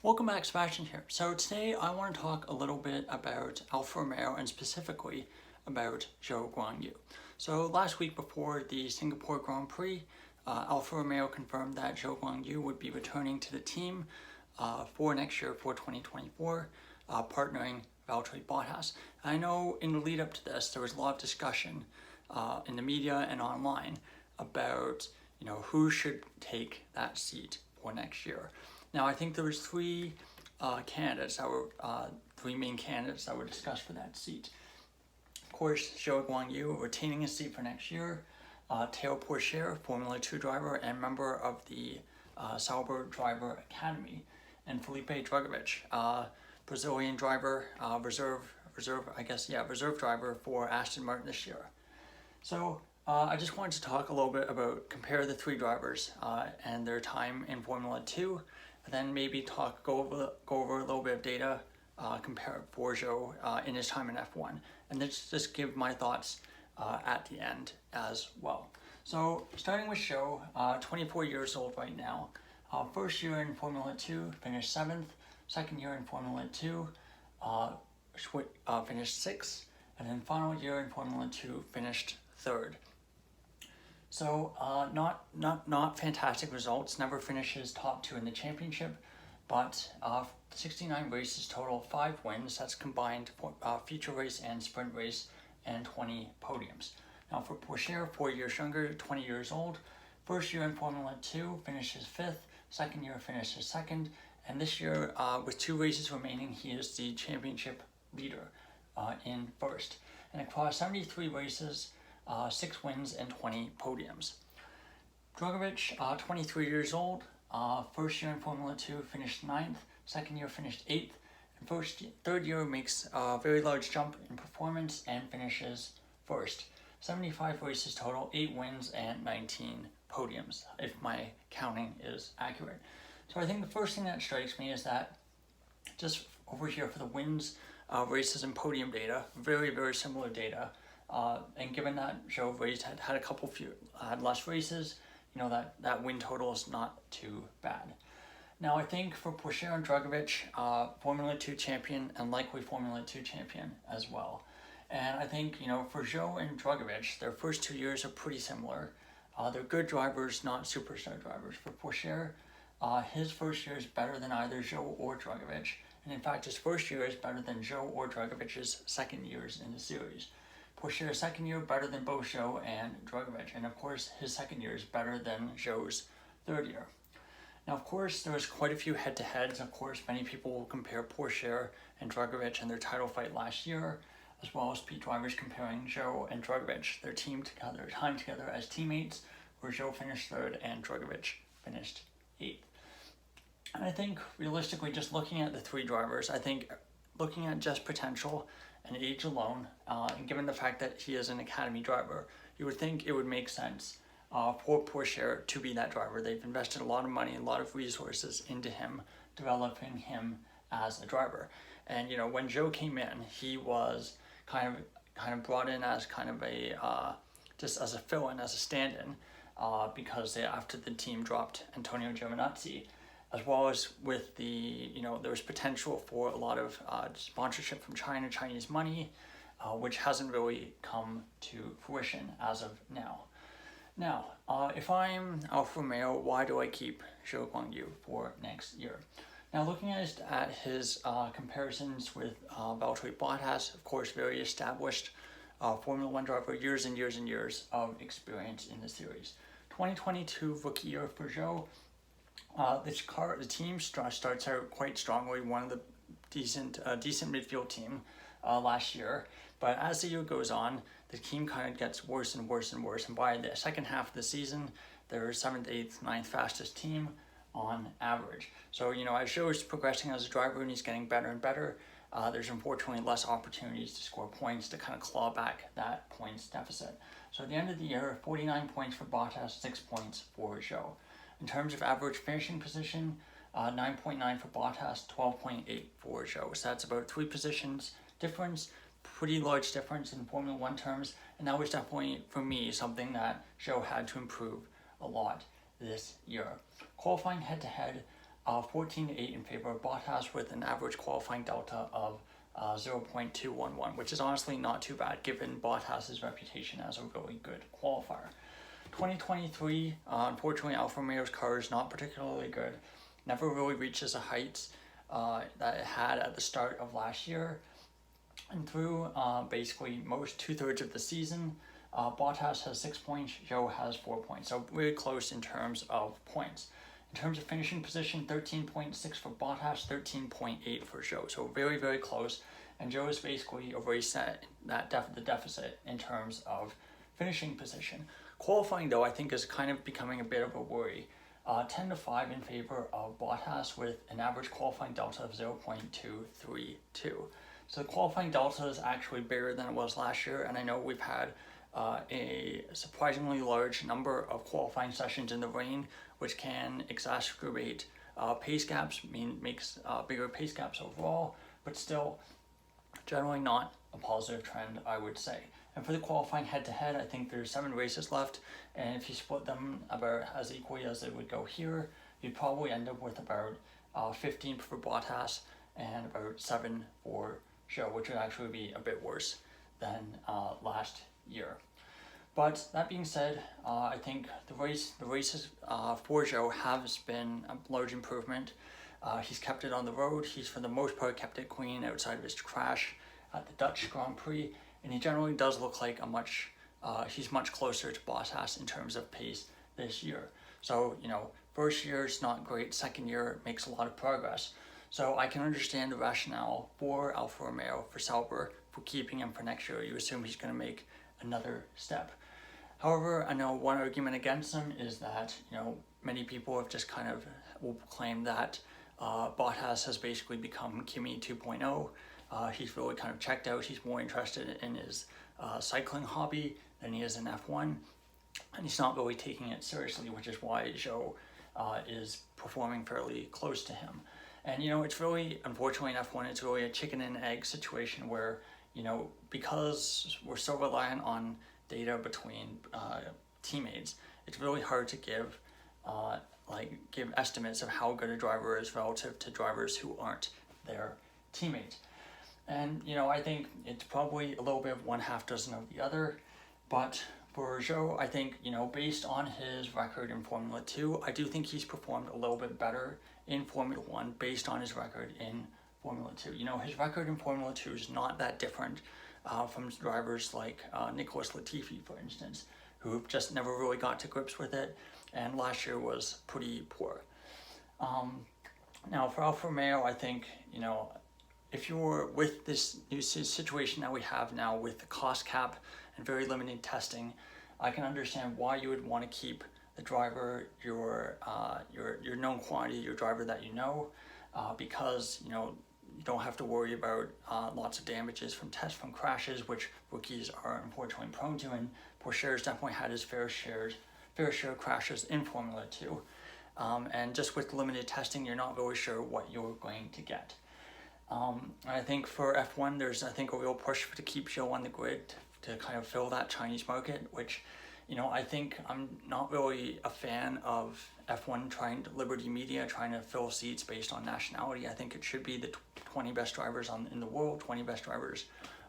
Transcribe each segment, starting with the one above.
Welcome back, Sebastian here. So today I want to talk a little bit about Alfa Romeo and specifically about Zhou Guanyu. So last week before the Singapore Grand Prix, Alfa Romeo confirmed that Zhou Guanyu would be returning to the team for next year, for 2024, partnering Valtteri Bottas. I know in the lead up to this, there was a lot of discussion in the media and online about who should take that seat for next year. Now, I think there was three candidates that were three main candidates that were discussed for that seat. Of course, Zhou Guanyu retaining his seat for next year, Théo Pourchaire, Formula 2 driver and member of the Sauber Driver Academy, and Felipe Drugovich, Brazilian driver, reserve driver for Aston Martin this year. So I just wanted to talk a little bit about compare the three drivers and their time in Formula 2. And then maybe go over a little bit of data, compare for Zhou in his time in F1, and then just give my thoughts at the end as well. So starting with Zhou, 24 years old right now. First year in Formula 2, finished 7th. Second year in Formula 2, finished 6th. And then final year in Formula 2, finished 3rd. So not fantastic results, never finishes top 2 in the championship, but 69 races total, 5 wins, that's combined feature race and sprint race, and 20 podiums. Now for Pourchaire, 4 years younger, 20 years old, first year in Formula 2, finishes 5th, second year finishes 2nd, and this year with 2 races remaining, he is the championship leader in 1st. And across 73 races, 6 wins and 20 podiums. Drugovich, 23 years old, first year in Formula 2 finished 9th, second year finished 8th, and third year makes a very large jump in performance and finishes 1st. 75 races total, 8 wins and 19 podiums, if my counting is accurate. So I think the first thing that strikes me is that just over here for the wins, races and podium data, very similar data. And given that Zhou had less races, that win total is not too bad. Now I think for Pourchaire and Drugovich, Formula 2 champion and likely Formula 2 champion as well. And I think, for Zhou and Drugovich, their first 2 years are pretty similar. They're good drivers, not superstar drivers. For Pourchaire, his first year is better than either Zhou or Drugovich. And in fact, his first year is better than Zhou or Drugovich's second years in the series. Pourchaire's second year better than both Zhou and Drugovich, and of course his second year is better than Zhou's third year. Now of course there was quite a few head-to-heads. Of course many people will compare Pourchaire and Drugovich and their title fight last year, as well as drivers comparing Zhou and Drugovich, their time together as teammates, where Zhou finished 3rd and Drugovich finished 8th. And I think realistically, just looking at the 3 drivers, I think looking at just potential and age alone, and given the fact that he is an academy driver, you would think it would make sense for Pourchaire to be that driver. They've invested a lot of money and a lot of resources into him, developing him as a driver. And when Zhou came in, he was kind of brought in as kind of a just as a fill-in, as a stand-in, because after the team dropped Antonio Giovinazzi, as well as with the, there was potential for a lot of sponsorship from China, Chinese money, which hasn't really come to fruition as of now. Now, if I'm Alfa Romeo, why do I keep Zhou Guanyu for next year? Now, looking at his comparisons with Valtteri Bottas, of course, very established Formula 1 driver, years and years and years of experience in the series. 2022 rookie year for Zhou. The team starts out quite strongly, one of the decent midfield team last year. But as the year goes on, the team kind of gets worse and worse and worse. And by the second half of the season, they're 7th, 8th, 9th fastest team on average. So, as Zhou is progressing as a driver and he's getting better and better, there's unfortunately less opportunities to score points to kind of claw back that points deficit. So at the end of the year, 49 points for Bottas, 6 points for Zhou. In terms of average finishing position, 9.9 for Bottas, 12.8 for Zhou. So that's about 3 positions difference, pretty large difference in Formula 1 terms, and that was definitely, for me, something that Zhou had to improve a lot this year. Qualifying head-to-head, 14-8 in favor of Bottas with an average qualifying delta of 0.211, which is honestly not too bad given Bottas's reputation as a really good qualifier. 2023, unfortunately, Alfa Romeo's car is not particularly good. Never really reaches the heights that it had at the start of last year. And through basically most 2/3 of the season, Bottas has 6 points, Zhou has 4 points. So really close in terms of points. In terms of finishing position, 13.6 for Bottas, 13.8 for Zhou. So very, very close. And Zhou is basically erased the deficit in terms of finishing position. Qualifying, though, I think is kind of becoming a bit of a worry. 10-5 in favor of Bottas with an average qualifying delta of 0.232. So the qualifying delta is actually bigger than it was last year, and I know we've had a surprisingly large number of qualifying sessions in the rain, which can exacerbate pace gaps, makes bigger pace gaps overall, but still generally not a positive trend, I would say. And for the qualifying head-to-head, I think there's 7 races left, and if you split them about as equally as it would go here, you'd probably end up with about 15 for Bottas and about 7 for Zhou, which would actually be a bit worse than last year. But that being said, I think the races for Zhou has been a large improvement. He's kept it on the road. He's for the most part kept it clean outside of his crash at the Dutch Grand Prix, and he generally does look like he's much closer to Bottas in terms of pace this year. So, first year is not great, second year makes a lot of progress. So I can understand the rationale for Alfa Romeo, for Sauber, for keeping him for next year. You assume he's going to make another step. However, I know one argument against him is that, many people have just kind of will claim that Bottas has basically become Kimi 2.0. He's really kind of checked out. He's more interested in his cycling hobby than he is in F1. And he's not really taking it seriously, which is why Zhou is performing fairly close to him. And, it's really, unfortunately in F1, it's really a chicken and egg situation where, because we're so reliant on data between teammates, it's really hard to give estimates of how good a driver is relative to drivers who aren't their teammates. And, I think it's probably a little bit of one half dozen of the other. But for Zhou, I think, based on his record in Formula 2, I do think he's performed a little bit better in Formula 1 based on his record in Formula 2. His record in Formula 2 is not that different from drivers like Nicholas Latifi, for instance, who just never really got to grips with it, and last year was pretty poor. Now, for Alfa Romeo, I think, if you're with this new situation that we have now with the cost cap and very limited testing, I can understand why you would want to keep the driver, your known quantity, your driver that because you don't have to worry about lots of damages from crashes, which rookies are unfortunately prone to, and Pourchaire's definitely had his fair share of crashes in Formula 2. And just with limited testing, you're not really sure what you're going to get. I think for F1, there's a real push to keep Zhou on the grid to kind of fill that Chinese market, which, I think I'm not really a fan of F1 Liberty Media trying to fill seats based on nationality. I think it should be the 20 best drivers in the world, 20 best drivers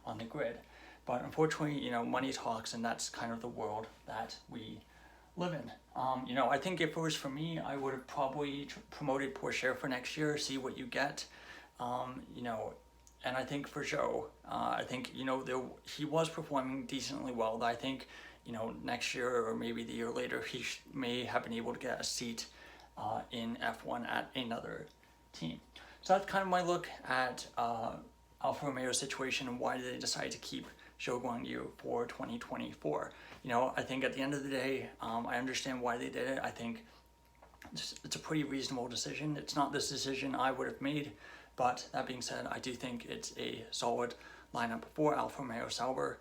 on the grid. But unfortunately, money talks, and that's kind of the world that we live in. I think if it was for me, I would have probably promoted Pourchaire for next year, see what you get. And I think for Zhou, he was performing decently well. I think, next year or maybe the year later, he may have been able to get a seat in F1 at another team. So that's kind of my look at Alfa Romeo's situation and why they decided to keep Zhou Guanyu for 2024. I think at the end of the day, I understand why they did it. I think it's a pretty reasonable decision. It's not this decision I would have made, but that being said, I do think it's a solid lineup for Alfa Romeo Sauber,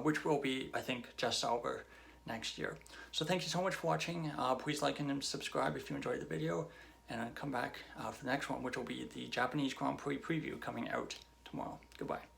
which will be, I think, just Sauber next year. So thank you so much for watching. Please like and subscribe if you enjoyed the video, and I'll come back for the next one, which will be the Japanese Grand Prix preview coming out tomorrow. Goodbye.